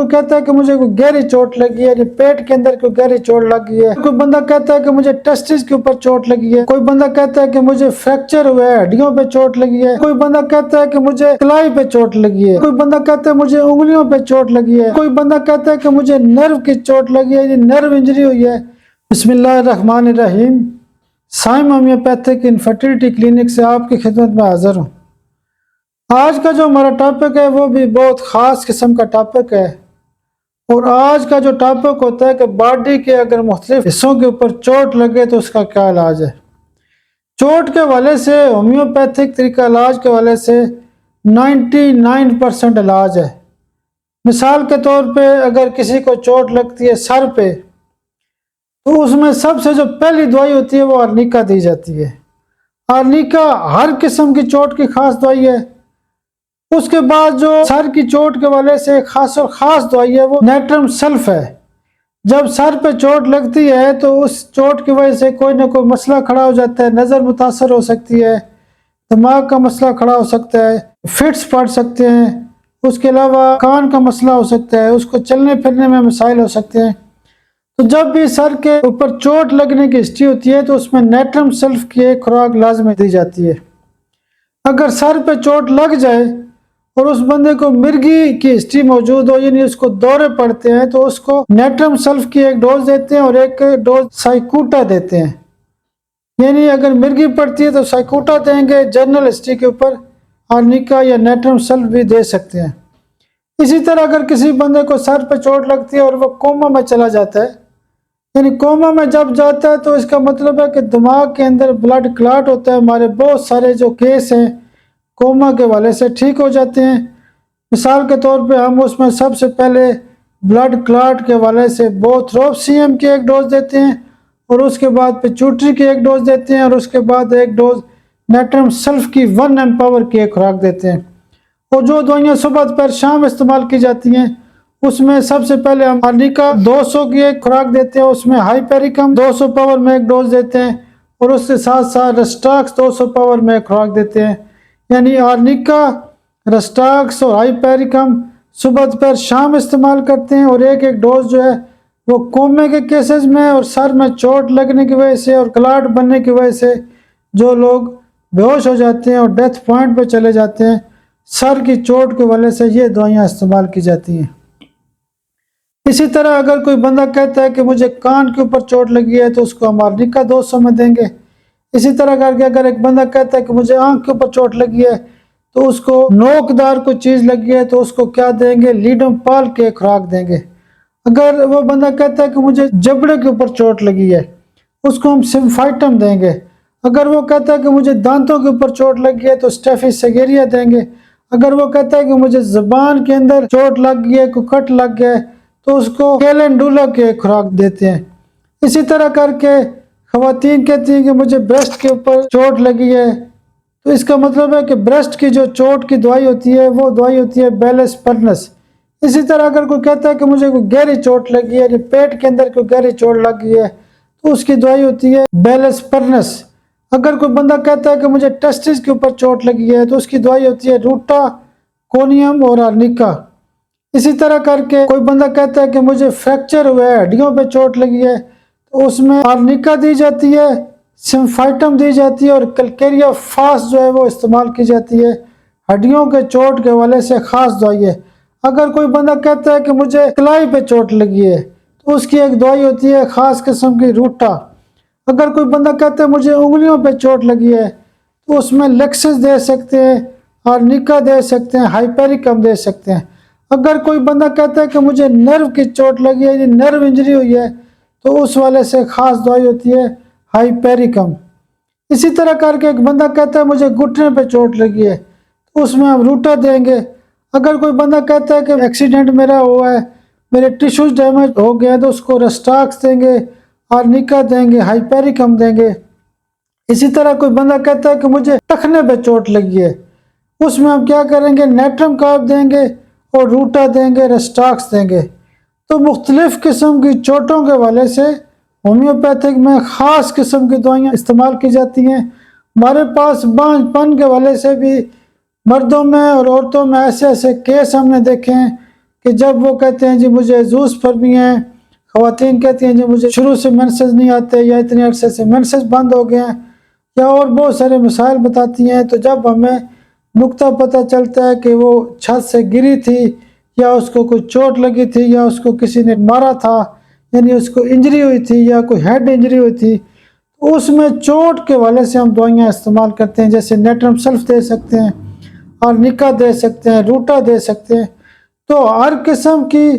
कोई कहता है कि मुझे कोई गहरी चोट लगी है, पेट के अंदर कोई गहरी चोट लगी है, कोई बंदा कहता है कि मुझे टेस्टिस के ऊपर चोट लगी है, कोई बंदा कहता है कि मुझे फ्रैक्चर हुआ है, हड्डियों पे चोट लगी है, कोई बंदा कहता है कि मुझे कलाई पे चोट लगी है, कोई बंदा कहता है मुझे उंगलियों पे चोट लगी है, कोई बंदा कहता है कि मुझे नर्व की चोट लगी है, नर्व इंजरी हुई है। बिस्मिल्लाहिर्रहमानिर्रहीम। साइम होम्योपैथिक इनफर्टिलिटी क्लिनिक से आपकी खिदमत में हाजिर हूँ। आज का जो हमारा टॉपिक है वो भी बहुत ख़ास किस्म का टॉपिक है। और आज का जो टॉपिक होता है कि बॉडी के अगर मुख्तलिफ हिस्सों के ऊपर चोट लगे तो उसका क्या इलाज है। चोट के वाले से होम्योपैथिक तरीका इलाज के वाले से 99% इलाज है। मिसाल के तौर पे अगर किसी को चोट लगती है सर पे, तो उसमें सबसे जो पहली दवाई होती है वो आर्निका दी जाती है। आर्निका हर किस्म की चोट की खास दवाई है। उसके बाद जो सर की चोट के वाले से खास और ख़ास दवाई है वो नेट्रम सल्फ है। जब सर पे चोट लगती है तो उस चोट की वजह से कोई ना कोई मसला खड़ा हो जाता है। नज़र मुतासर हो सकती है, दिमाग का मसला खड़ा हो सकता है, फिट्स पड़ सकते हैं, उसके अलावा कान का मसला हो सकता है, उसको चलने फिरने में मसाइल हो सकते हैं। तो जब भी सर के ऊपर चोट लगने की हिस्ट्री होती है तो उसमें नेट्रम सल्फ की एक खुराक लाजमी दी जाती है। अगर सर पे चोट लग जाए और उस बंदे को मिर्गी की हिस्ट्री मौजूद हो, यानी उसको दौरे पड़ते हैं, तो उसको नेट्रम सल्फ की एक डोज देते हैं और एक डोज साइकूटा देते हैं। यानी अगर मिर्गी पड़ती है तो साइकूटा देंगे, जनरल हिस्ट्री के ऊपर आर्निका या नेट्रम सल्फ भी दे सकते हैं। इसी तरह अगर किसी बंदे को सर पे चोट लगती है और वो कोमा में चला जाता है, यानी कोमा में जब जाता है तो इसका मतलब है कि दिमाग के अंदर ब्लड क्लॉट होता है। हमारे बहुत सारे जो केस हैं कोमा के वाले से ठीक हो जाते हैं। मिसाल के तौर पे हम उसमें सबसे पहले ब्लड क्लॉट के वाले से बोथ्रोप्सियम की एक डोज देते हैं और उसके बाद पिट्यूटरी की एक डोज देते हैं और उसके बाद एक डोज नेट्रम सल्फ की 1 एम्पावर की एक खुराक देते हैं। और जो दवाइयाँ सुबह दोपहर शाम इस्तेमाल की जाती हैं उसमें सबसे पहले हम आर्निका 200 की एक खुराक देते हैं, उसमें हाइपेरिकम 200 पावर में एक डोज देते हैं और उसके साथ साथ रस्टाक्स 200 पावर में एक खुराक देते हैं। यानी आर्निका, रस्टाक्स और हाइपेरिकम सुबह दोपहर शाम इस्तेमाल करते हैं। और एक एक डोज जो है वो कोमे के केसेस में और सर में चोट लगने की वजह से और क्लॉट बनने की वजह से जो लोग बेहोश हो जाते हैं और डेथ पॉइंट पर चले जाते हैं, सर की चोट के वजह से ये दवाइयाँ इस्तेमाल की जाती हैं। इसी तरह अगर कोई बंदा कहता है कि मुझे कान के ऊपर चोट लगी है तो उसको हम आर्निका 200 में देंगे। इसी तरह करके अगर एक बंदा कहता है कि मुझे आंख के ऊपर चोट लगी है तो उसको नोकदार कोई चीज़ लगी है तो उसको क्या देंगे, लीडम पाल के खुराक देंगे। अगर वो बंदा कहता है कि मुझे जबड़े के ऊपर चोट लगी है उसको हम सिम्फाइटम देंगे। अगर वो कहता है कि मुझे दांतों के ऊपर चोट लगी है तो स्टेफिसेगेरिया देंगे। अगर वो कहता है कि मुझे ज़बान के अंदर चोट लग गई है, कोई कट लग गया है, तो उसको कैलेंडुला के खुराक देते हैं। इसी तरह करके खवातीन कहती हैं कि मुझे ब्रेस्ट के ऊपर चोट लगी है, तो इसका मतलब है कि ब्रेस्ट की जो चोट की दवाई होती है वो दवाई होती है बेलस परनस। इसी तरह अगर कोई कहता है कि मुझे कोई गहरी चोट लगी है, पेट के अंदर कोई गहरी चोट लग गई है, तो उसकी दवाई होती है बेलस परनस। अगर कोई बंदा कहता है कि मुझे टेस्टिस के ऊपर चोट लगी है तो उसकी दवाई होती है रूटा, कोनियम और आर्निका। इसी तरह करके कोई बंदा कहता है कि मुझे फ्रैक्चर हुआ है, हड्डियों पे चोट लगी है, तो उसमें आर्निका दी जाती है, सिम्फाइटम दी जाती है और कैलकेरिया फास्ट जो है वो इस्तेमाल की जाती है। हड्डियों के चोट के वाले से ख़ास दवाई है। अगर कोई बंदा कहता है कि मुझे कलाई पे चोट लगी है तो उसकी एक दवाई होती है ख़ास किस्म की रूटा। अगर कोई बंदा कहता है मुझे उंगलियों पे चोट लगी है तो उसमें लेक्सिस दे सकते हैं, आर्निका दे सकते हैं, हाइपेरिकम दे सकते हैं। अगर कोई बंदा कहता है कि मुझे नर्व की चोट लगी है, नर्व इंजरी हुई है, तो उस वाले से ख़ास दवाई होती है हाइपेरिकम। इसी तरह करके एक बंदा कहता है मुझे घुटने पे चोट लगी है तो उसमें हम रूटा देंगे। अगर कोई बंदा कहता है कि एक्सीडेंट मेरा हुआ है, मेरे टिश्यूज डैमेज हो गया है, तो उसको रस्टाक्स देंगे, आर्निका देंगे, हाइपेरिकम देंगे। इसी तरह कोई बंदा कहता है कि मुझे टखने पे चोट लगी है, उसमें हम क्या करेंगे, नेट्रम कार्ब देंगे और रूटा देंगे, रस्टाक्स देंगे। तो मुख्तलिफ़ किस्म की चोटों के वाले से होम्योपैथिक में ख़ास किस्म की दवाइयाँ इस्तेमाल की जाती हैं। हमारे पास बांझपन के वाले से भी मर्दों में और औरतों में ऐसे ऐसे केस हमने देखे हैं कि जब वो कहते हैं जी मुझे जूस फरमी है, ख़वातीन कहती हैं जी मुझे शुरू से मेंसेस नहीं आते या इतने अरसे से मेंसेस बंद हो गए हैं, या और बहुत सारे मसाइल बताती हैं। तो जब हमें नुक्ता पता चलता है कि वो छत से गिरी थी या उसको कोई चोट लगी थी या उसको किसी ने मारा था, यानी उसको इंजरी हुई थी या कोई हेड इंजरी हुई थी, तो उसमें चोट के वाले से हम दवाइयाँ इस्तेमाल करते हैं। जैसे नेट्रम सल्फ दे सकते हैं, आर्निका दे सकते हैं, रूटा दे सकते हैं। तो हर किस्म की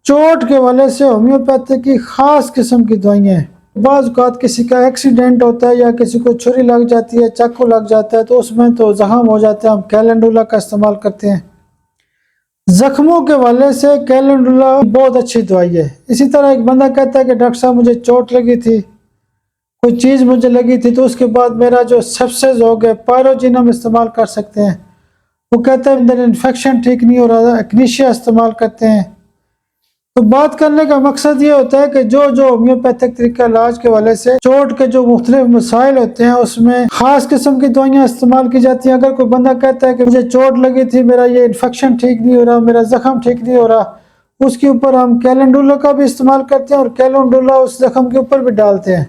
चोट के वाले से होम्योपैथी की ख़ास किस्म की दवाइयाँ हैं। बाज़ औक़ात किसी का एक्सीडेंट होता है या किसी को छुरी लग जाती है, चाकू लग जाता है, तो उसमें तो ज़ख़म हो जाता है, हम कैलेंडुला का इस्तेमाल करते हैं। ज़ख्मों के वाले से कैलेंडुला बहुत अच्छी दवाई है। इसी तरह एक बंदा कहता है कि डॉक्टर साहब मुझे चोट लगी थी, कोई चीज़ मुझे लगी थी, तो उसके बाद मेरा जो सेप्सिस हो गया, पायरोजिन हम इस्तेमाल कर सकते हैं। वो कहता है अंदर इन्फेक्शन ठीक नहीं हो रहा, एक्नीशिया इस्तेमाल करते हैं। तो बात करने का मकसद ये होता है कि जो होम्योपैथिक तरीका इलाज के वाले से चोट के जो मुख्तलिफ मसाइल होते हैं उसमें ख़ास किस्म की दवाइयाँ इस्तेमाल की जाती हैं। अगर कोई बंदा कहता है कि मुझे चोट लगी थी, मेरा ये इन्फेक्शन ठीक नहीं हो रहा, मेरा ज़ख़म ठीक नहीं हो रहा, उसके ऊपर हम कैलेंडुला का भी इस्तेमाल करते हैं और कैलेंडुला उस ज़ख़म के ऊपर भी डालते हैं।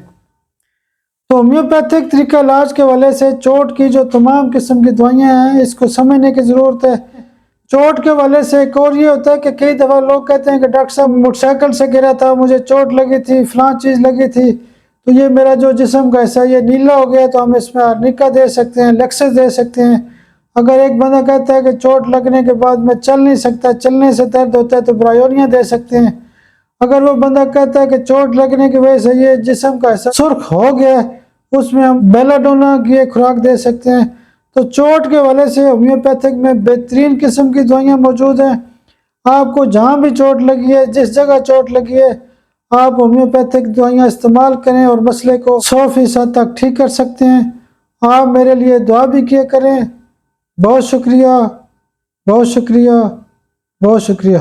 तो होम्योपैथिक तरीका इलाज के वाले से चोट की जो तमाम किस्म की दवाइयाँ हैं, इसको समझने की ज़रूरत है। चोट के वाले से एक और ये होता है कि कई दफ़ा लोग कहते हैं कि डॉक्टर साहब मोटरसाइकिल से गिरा था, मुझे चोट लगी थी, फ़लाँ चीज़ लगी थी, तो ये मेरा जो जिस्म का हिस्सा ये नीला हो गया, तो हम इसमें आर्निका दे सकते हैं, लेक्सिस दे सकते हैं। अगर एक बंदा कहता है कि चोट लगने के बाद मैं चल नहीं सकता, चलने से दर्द होता है, तो ब्रायोनिया दे सकते हैं। अगर वो बंदा कहता है कि चोट लगने की वजह से ये जिस्म का हिस्सा सुर्ख हो गया है, उसमें हम बेलाडोना की एक खुराक दे सकते हैं। तो चोट के वाले से होम्योपैथिक में बेहतरीन किस्म की दवाइयाँ मौजूद हैं। आपको जहाँ भी चोट लगी है, जिस जगह चोट लगी है, आप होम्योपैथिक दवाइयाँ इस्तेमाल करें और मसले को 100% तक ठीक कर सकते हैं। आप मेरे लिए दुआ भी किया करें। बहुत शुक्रिया, बहुत शुक्रिया, बहुत शुक्रिया।